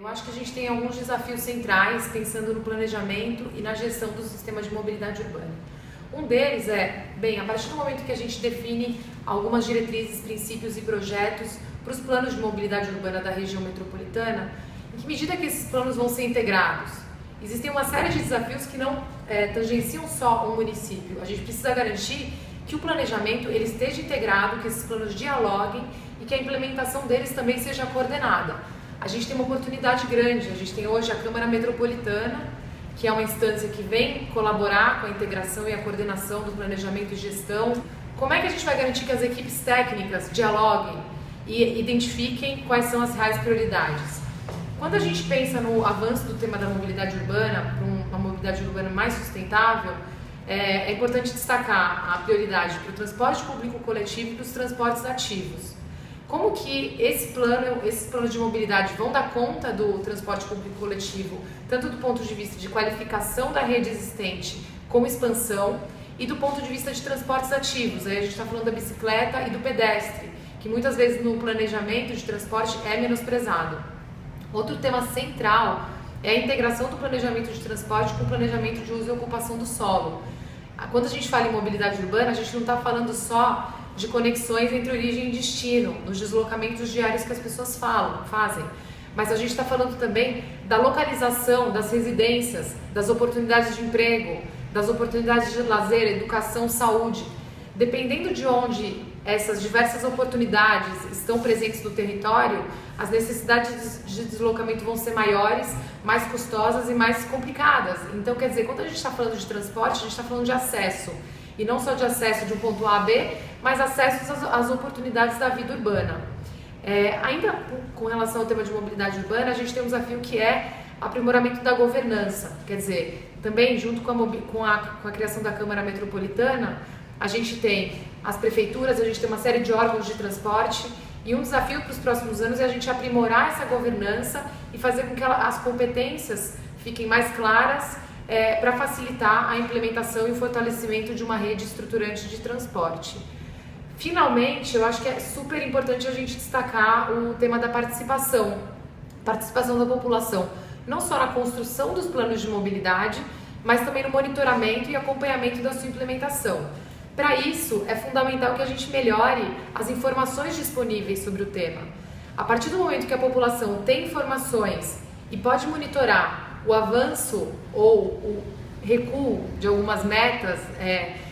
Eu acho que a gente tem alguns desafios centrais pensando no planejamento e na gestão do sistema de mobilidade urbana. Um deles a partir do momento que a gente define algumas diretrizes, princípios e projetos para os planos de mobilidade urbana da região metropolitana, em que medida que esses planos vão ser integrados? Existem uma série de desafios que não tangenciam só um município. A gente precisa garantir que o planejamento ele esteja integrado, que esses planos dialoguem e que a implementação deles também seja coordenada. A gente tem uma oportunidade grande, a gente tem hoje a Câmara Metropolitana, que é uma instância que vem colaborar com a integração e a coordenação do planejamento e gestão. Como é que a gente vai garantir que as equipes técnicas dialoguem e identifiquem quais são as reais prioridades? Quando a gente pensa no avanço do tema da mobilidade urbana, para uma mobilidade urbana mais sustentável, é importante destacar a prioridade para o transporte público coletivo e para os transportes ativos. Como que esses planos de mobilidade vão dar conta do transporte público coletivo, tanto do ponto de vista de qualificação da rede existente como expansão, e do ponto de vista de transportes ativos. Aí a gente está falando da bicicleta e do pedestre, que muitas vezes no planejamento de transporte é menosprezado. Outro tema central é a integração do planejamento de transporte com o planejamento de uso e ocupação do solo. Quando a gente fala em mobilidade urbana, a gente não está falando só de conexões entre origem e destino, nos deslocamentos diários que as pessoas fazem. Mas a gente está falando também da localização das residências, das oportunidades de emprego, das oportunidades de lazer, educação, saúde. Dependendo de onde essas diversas oportunidades estão presentes no território, as necessidades de deslocamento vão ser maiores, mais custosas e mais complicadas. Então, quer dizer, quando a gente está falando de transporte, a gente está falando de acesso. E não só de acesso de um ponto A a B, mas acesso às oportunidades da vida urbana. Ainda com relação ao tema de mobilidade urbana, a gente tem um desafio que é aprimoramento da governança. Quer dizer, também junto com a criação da Câmara Metropolitana, a gente tem as prefeituras, a gente tem uma série de órgãos de transporte, e um desafio para os próximos anos é a gente aprimorar essa governança e fazer com que as competências fiquem mais claras, para facilitar a implementação e o fortalecimento de uma rede estruturante de transporte. Finalmente, eu acho que é super importante a gente destacar o tema da participação da população, não só na construção dos planos de mobilidade, mas também no monitoramento e acompanhamento da sua implementação. Para isso, é fundamental que a gente melhore as informações disponíveis sobre o tema. A partir do momento que a população tem informações e pode monitorar o avanço ou o recuo de algumas metas,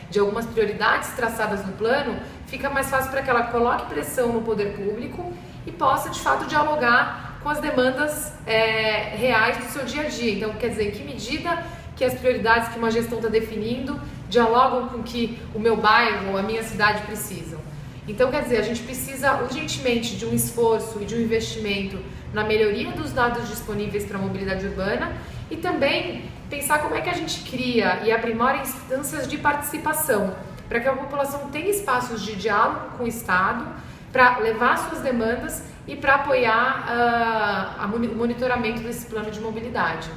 de algumas prioridades traçadas no plano, fica mais fácil para que ela coloque pressão no poder público e possa, de fato, dialogar com as demandas reais do seu dia a dia. Então, quer dizer, em que medida que as prioridades que uma gestão está definindo dialogam com o que o meu bairro ou a minha cidade precisam. Então, quer dizer, a gente precisa urgentemente de um esforço e de um investimento na melhoria dos dados disponíveis para a mobilidade urbana e também pensar como é que a gente cria e aprimora instâncias de participação para que a população tenha espaços de diálogo com o Estado, para levar suas demandas e para apoiar o monitoramento desse plano de mobilidade.